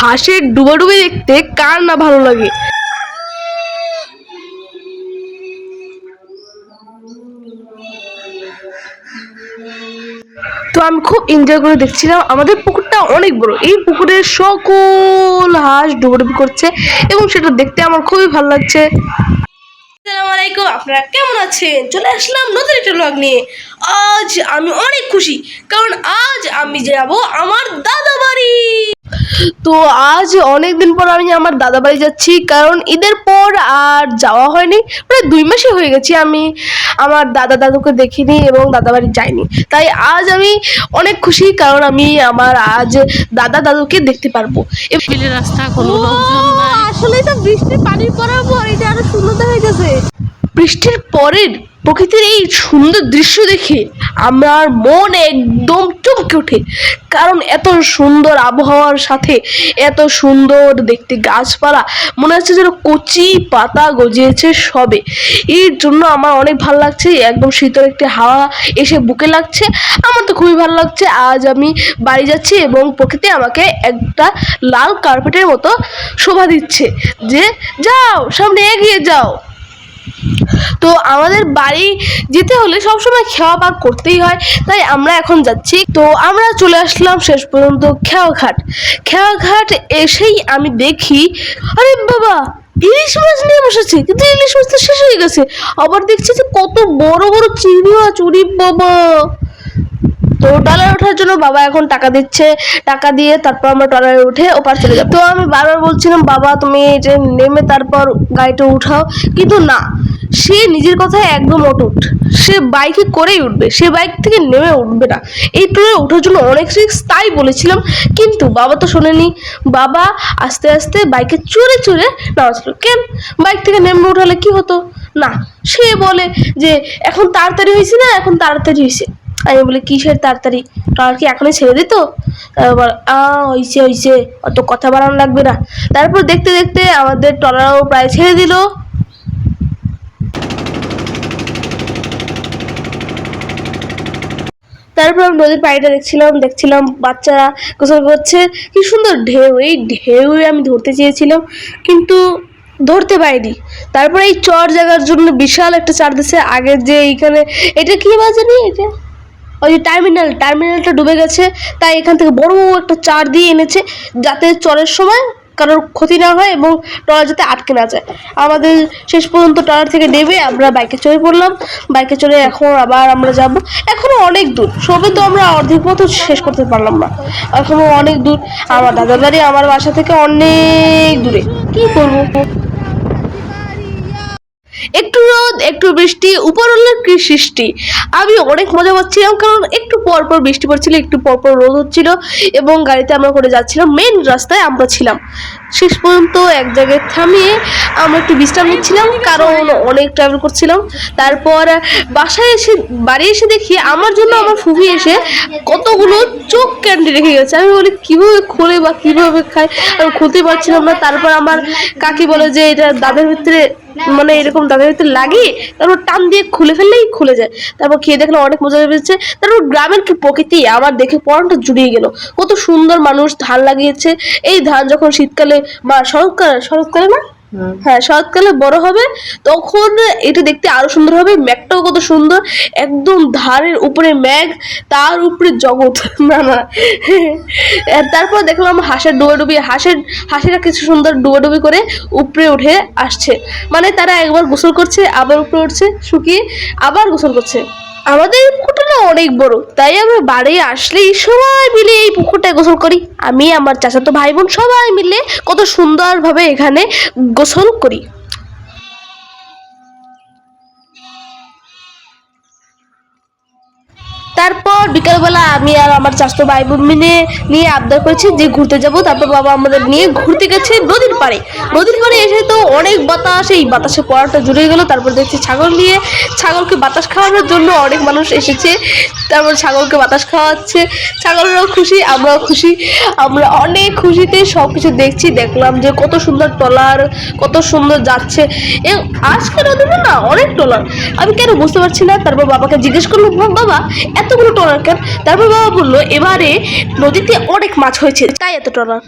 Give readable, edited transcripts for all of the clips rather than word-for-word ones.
হাঁসের ডুবাডুবি দেখতে কার না ভালো লাগে। তো আমি খুব এনজয় করে দেখছিলাম। আমাদের পুকুরটা অনেক বড়, এই পুকুরের সকল হাঁস ডুবাডুবি করছে এবং সেটা দেখতে আমার খুবই ভালো লাগছে। আসসালামু আলাইকুম, আপনারা কেমন আছেন? চলে আসলাম নতুন একটা ব্লগ নিয়ে। আজ আমি অনেক খুশি, কারণ আজ আমি যাব আমার দাদা বাড়ি। তো আজ অনেকদিন পর আমি আমার দাদা বাড়ি যাচ্ছি, কারণ ঈদের পর আর যাওয়া হয়নি। প্রায় 2 মাসই হয়ে গেছি আমি আমার দাদা দাদুকে দেখিনি এবং দাদা বাড়ি যাইনি। তাই আজ আমি অনেক খুশি, কারণ আমি আমার আজ দাদা দাদুকে দেখতে পারবো। রাস্তা কোনো লোকজন নাই। আসলেই তো বৃষ্টি পানির পড়ার পর এটা আরো সুন্দর হয়ে গেছে। বৃষ্টির পরের প্রকৃতির এই সুন্দর দৃশ্য দেখে আমার মন একদম চমকে ওঠে, কারণ এত সুন্দর আবহাওয়ার সাথে এত সুন্দর দেখতে গাছপালা, মনে হচ্ছে যেন কচি পাতা গজিয়েছে সবে। এর জন্য আমার অনেক ভালো লাগছে, একদম শীতল একটি হাওয়া এসে বুকে লাগছে। আমার তো খুবই ভালো লাগছে। আজ আমি বাড়ি যাচ্ছি এবং প্রকৃতি আমাকে একটা লাল কার্পেটের মতো শোভা দিচ্ছে যে যাও, সামনে এগিয়ে যাও। তো আমাদের বাড়ি যেতে হলে সবসময় খেওয়া পার করতেই হয়, তাই আমরা এখন যাচ্ছি। তো আমরা চলে আসলাম শেষ পর্যন্ত খেওয়াঘাট এসেই আমি দেখি, আরে বাবা, ইলিশ মাছ নিয়ে বসেছে, কিন্তু ইলিশ মাছ তো শেষ হয়ে গেছে। আবার দেখছি যে কত বড় বড় চিংড়ি মাছ, উরি বাবা। তো ট্রলারে ওঠার জন্য বাবা এখন টাকা দিচ্ছে, টাকা দিয়ে তারপর আমরা ট্রলারে উঠে ওপার চলে যাব। তো আমি বারবার বলছিলাম, বাবা তুমি যে নেমে তারপর গাড়িটা উঠাও, কিন্তু না, সে নিজের কথায় একদম অটুট। সে বাইকে করেই উঠবে, সে বাইক থেকে নেমে উঠবে না। এই ট্রলারে ওঠার জন্য অনেক রিস্ক, তাই বলেছিলাম, কিন্তু বাবা তো শোনেনি। বাবা আস্তে আস্তে বাইকে চড়ে চড়ে নামাচ্ছিল। কেন, বাইক থেকে নেমে উঠালে কি হতো না, সে বলে যে এখন তাড়াতাড়ি হয়েছে না, এখন তাড়াতাড়ি হয়েছে। আমি বলি কিসের তাড়াতাড়ি, ট্রলার কি এখনই ছেড়ে দিত? তারপর হয়েছে হয়েছে, অত কথা বাড়ানো লাগবে না। তারপর দেখতে দেখতে আমাদের ট্রলারও প্রায় ছেড়ে দিল। তারপর আমি নদীর পানিটা দেখছিলাম বাচ্চারা গোসল করছে, কি সুন্দর ঢেউ। এই ঢেউ আমি ধরতে চেয়েছিলাম, কিন্তু ধরতে পারিনি। তারপরে এই চর জায়গার জন্য বিশাল একটা চার দিছে আগের যে এইখানে, এটা কি বাজে নি, এটা ওই যে টার্মিনালটা ডুবে গেছে, তাই এখান থেকে বড় একটা চার দিয়ে এনেছে, যাতে চরের সময় কারোর ক্ষতি না হয় এবং ট্রলার যাতে আটকে না যায়। আমাদের শেষ পর্যন্ত ট্রলার থেকে নেমে আমরা বাইকে চড়ে পড়লাম। বাইকে চড়ে এখন আবার আমরা যাব, এখনো অনেক দূর, সবে তো আমরা অর্ধেক মতো শেষ করতে পারলাম না, এখনো অনেক দূর। আমার দাদার বাড়ি আমার বাসা থেকে অনেক দূরে, কি করবো। একটু রোদ একটু বৃষ্টি, উপরওয়ালার কি সৃষ্টি। আমি অনেক মজা পাচ্ছিলাম, কারণ একটু পর পর বৃষ্টি পড়ছিল, একটু পর পর রোদ হচ্ছিল এবং গাড়িতে আমরা করে যাচ্ছিলাম, মেন রাস্তায় আমরা ছিলাম। শেষ পর্যন্ত এক জায়গায় থামিয়ে আমরা একটু বিশ্রাম নিচ্ছিলাম, কারণ অনেক ট্রাভেল করছিলাম। তারপর বাড়ি এসে দেখি আমার জন্য আমার ফুফি এসে কতগুলো চোখ ক্যান্ডি রেখে গেছে। আমি বলি কিভাবে খোলে বা কিভাবে খায়, আমি খুলতে পারছিলাম না। তারপর আমার কাকি বলে যে এটা দাঁতের ভিতরে, মানে এরকম দাঁতের ভিতরে লাগিয়ে তারপর টান দিয়ে খুলে ফেললেই খুলে যায়। তারপর খেয়ে দেখলাম অনেক মজা পেয়েছে। তারপর গ্রামের কি প্রকৃতি, আমার দেখে পরানটা জুড়িয়ে গেল। কত সুন্দর মানুষ ধান লাগিয়েছে। এই ধান যখন শীতকালে বা শরৎকালে না, হ্যাঁ শরৎকালে বড় হবে, তখন এটা দেখতে আরো সুন্দর হবে। ম্যাঘটাও কত সুন্দর, একদম ধারের উপরে ম্যাঘ, তার উপরে জগৎ। না না, তারপর দেখলাম হাঁসের ডুবাডুবি, হাঁসেরা কিছু সুন্দর ডুবাডুবি করে উপরে উঠে আসছে, মানে তারা একবার গোসল করছে, আবার উপরে উঠছে, শুকিয়ে আবার গোসল করছে। আমাদের এই পুকুরটা না অনেক বড়, তাই আমরা বাড়ি আসলেই সবাই মিলে এই পুকুরটায় গোসল করি। আমি আমার চাচাতো ভাই বোন সবাই মিলে কত সুন্দরভাবে এখানে গোসল করি। তারপর বিকালবেলা আমি আর আমার চাচাতো ভাই বোন নিয়ে আবদার করেছি যে ঘুরতে যাব। তারপর বাবা আমাদের নিয়ে ঘুরতে গেছে নদীর পাড়ে এসে তো অনেক বাতাস, এই বাতাসে পড়াটা জুড়ে গেল। তারপর দেখছি ছাগলকে বাতাস খাওয়ানোর জন্য অনেক মানুষ এসেছে। তারপর ছাগলকে বাতাস খাওয়াচ্ছে, ছাগলরাও খুশি, আমরাও খুশি। আমরা অনেক খুশিতে সবকিছু দেখলাম যে কত সুন্দর ট্রলার, কত সুন্দর যাচ্ছে। আজকে নদীতে না অনেক ট্রলার, আমি কেন বুঝতে পারছি না। তারপর বাবাকে জিজ্ঞেস করলাম, বাবা এতগুলো ট্রলার কেন? তারপর বাবা বললো এবারে নদীতে অনেক মাছ হয়েছে, তাই এত ট্রলার।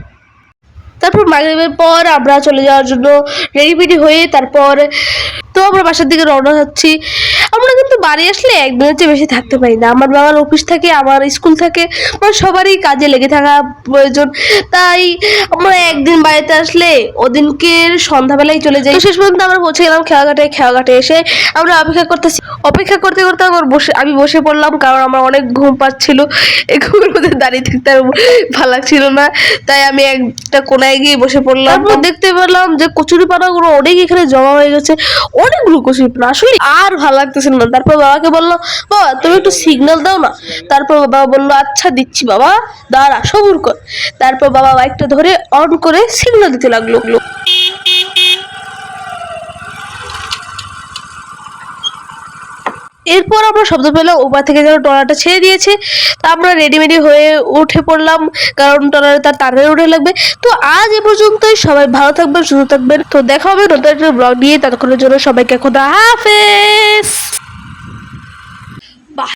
তারপর মাগরিবের পর আমরা চলে যাওয়ার জন্য রেডি হয়ে তারপর তো আমরা বাসার দিকে রওনা হচ্ছি। আমরা কিন্তু বাড়ি আসলে একদিনের চেয়ে বেশি থাকতে পারি না, আমার বাবার অফিস থাকে, আমার স্কুল থাকে, আমার সবারই কাজে লেগে থাকা প্রয়োজন। তাই আমরা একদিন বাড়িতে আসলে ওদিনকে সন্ধ্যাবেলায় চলে যাই। তো শেষ পর্যন্ত আমরা পৌঁছে গেলাম খেয়াঘাটে এসে আমরা অপেক্ষা করতে করতে আমি বসে পড়লাম, কারণ আমার অনেক ঘুম পাচ্ছিল। এই ঘুমের মধ্যে দাঁড়িয়ে থাকতে আর ভালো লাগছিল না, তাই আমি একটা কোনায় গিয়ে বসে পড়লাম। তারপর দেখতে পেলাম যে কচুরিপানাগুলো অনেক এখানে জমা হয়ে গেছে, অনেকগুলো কচুরিপানা, আসলে আর ভালো লাগতেছিল না। তারপর বাবাকে বললো, বাবা তুমি একটু সিগন্যাল দাও না। তারপর বাবা বললো, আচ্ছা দিচ্ছি বাবা, দাঁড়া সবুর কর। তারপর বাবা বাইকটা ধরে অন করে সিগন্যাল দিতে লাগলো। এরপর আমরা শব্দ পেলাম উপর থেকে যেন ট্রলারটা ছেড়ে দিয়েছে। তো আমরা রেডিমেডি হয়ে উঠে পড়লাম, কারণ ট্রলারে তার তাড়াতাড়ি উঠে লাগবে। তো আজ এ পর্যন্তই, সবাই ভালো থাকবেন, সুস্থ থাকবেন। তো দেখা হবে নতুন একটা ব্লগ নিয়ে, ততক্ষণের জন্য সবাইকে খোদা হাফেজ।